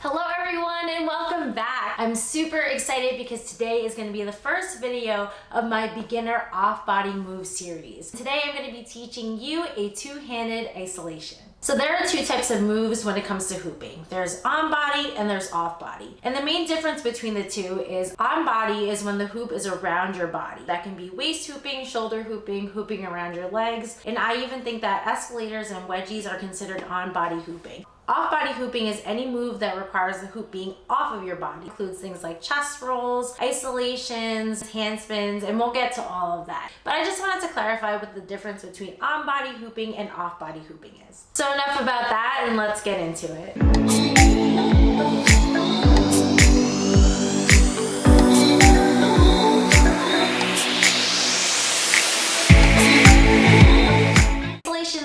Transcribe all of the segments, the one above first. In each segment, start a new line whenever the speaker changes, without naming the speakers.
Hello everyone and welcome back. I'm super excited because today is going to be the first video of my beginner off-body move series. Today I'm going to be teaching you a two-handed isolation. So there are two types of moves when it comes to hooping. There's on body and there's off body. And the main difference between the two is on body is when the hoop is around your body. That can be waist hooping, shoulder hooping, hooping around your legs. And I even think that escalators and wedgies are considered on body hooping. Off-body hooping is any move that requires the hoop being off of your body. It includes things like chest rolls, isolations, handspins, and we'll get to all of that. But I just wanted to clarify what the difference between on-body hooping and off-body hooping is. So enough about that and let's get into it.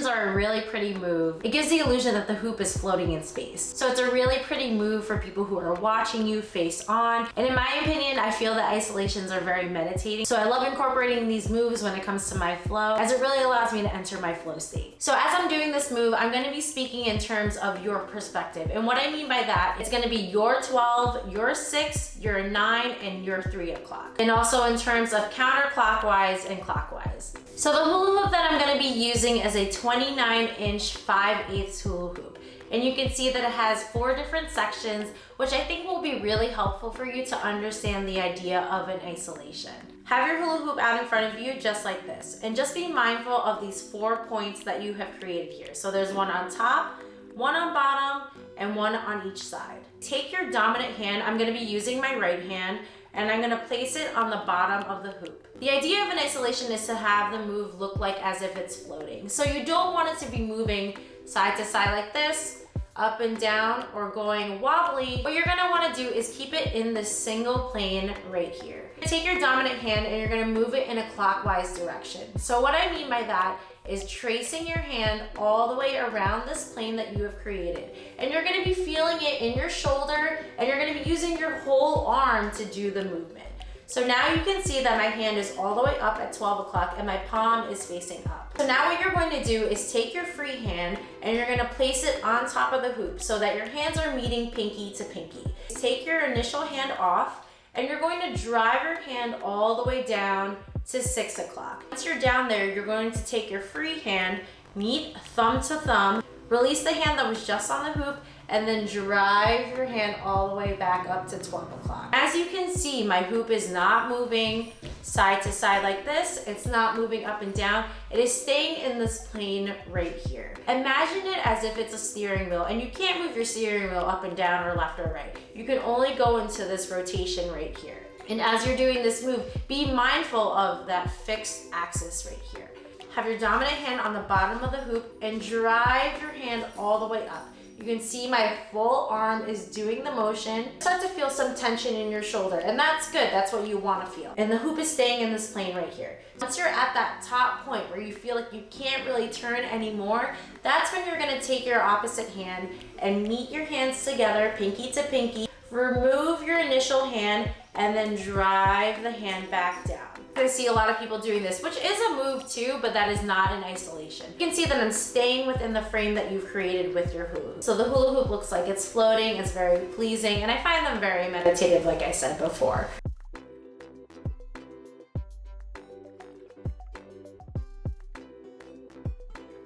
Are a really pretty move. It gives the illusion that the hoop is floating in space. So it's a really pretty move for people who are watching you face on. And in my opinion, I feel that isolations are very meditating. So I love incorporating these moves when it comes to my flow, as it really allows me to enter my flow state. So as I'm doing this move, I'm going to be speaking in terms of your perspective. And what I mean by that, it's going to be your 12, your 6, your 9, and your 3 o'clock. And also in terms of counterclockwise and clockwise. So the hula hoop that I'm going to be using is a 29-inch 5/8 hula hoop. And you can see that it has 4 different sections, which I think will be really helpful for you to understand the idea of an isolation. Have your hula hoop out in front of you just like this. And just be mindful of these 4 points that you have created here. So there's one on top, one on bottom, and one on each side. Take your dominant hand, I'm going to be using my right hand, and I'm going to place it on the bottom of the hoop. The idea of an isolation is to have the move look like as if it's floating. So you don't want it to be moving side to side like this, up and down, or going wobbly. What you're going to want to do is keep it in this single plane right here. Take your dominant hand and you're going to move it in a clockwise direction. So what I mean by that is tracing your hand all the way around this plane that you have created. And you're going to be feeling it in your shoulder, and you're going to be using your whole arm to do the movement. So now you can see that my hand is all the way up at 12 o'clock and my palm is facing up. So now what you're going to do is take your free hand and you're going to place it on top of the hoop so that your hands are meeting pinky to pinky. Take your initial hand off and you're going to drive your hand all the way down to 6 o'clock. Once you're down there, you're going to take your free hand, meet thumb to thumb, release the hand that was just on the hoop, and then drive your hand all the way back up to 12 o'clock. As you can see, my hoop is not moving side to side like this. It's not moving up and down. It is staying in this plane right here. Imagine it as if it's a steering wheel, and you can't move your steering wheel up and down or left or right. You can only go into this rotation right here. And as you're doing this move, be mindful of that fixed axis right here. Have your dominant hand on the bottom of the hoop and drive your hand all the way up. You can see my full arm is doing the motion. Start to feel some tension in your shoulder, and that's good. That's what you want to feel. And the hoop is staying in this plane right here. Once you're at that top point where you feel like you can't really turn anymore, that's when you're going to take your opposite hand and meet your hands together, pinky to pinky. Remove your initial hand and then drive the hand back down. I see a lot of people doing this, which is a move too, but that is not an isolation. You can see that I'm staying within the frame that you've created with your hula hoop. So the hula hoop looks like it's floating, it's very pleasing, and I find them very meditative, like I said before.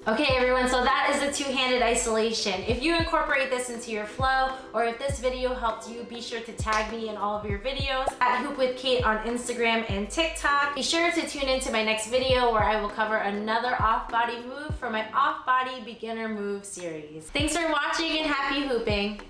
Okay everyone, so that is the two-handed isolation. If you incorporate this into your flow, or if this video helped you, be sure to tag me in all of your videos at Hoop with Kate on Instagram and TikTok. Be sure to tune into my next video where I will cover another off-body move for my off-body beginner move series. Thanks for watching and happy hooping.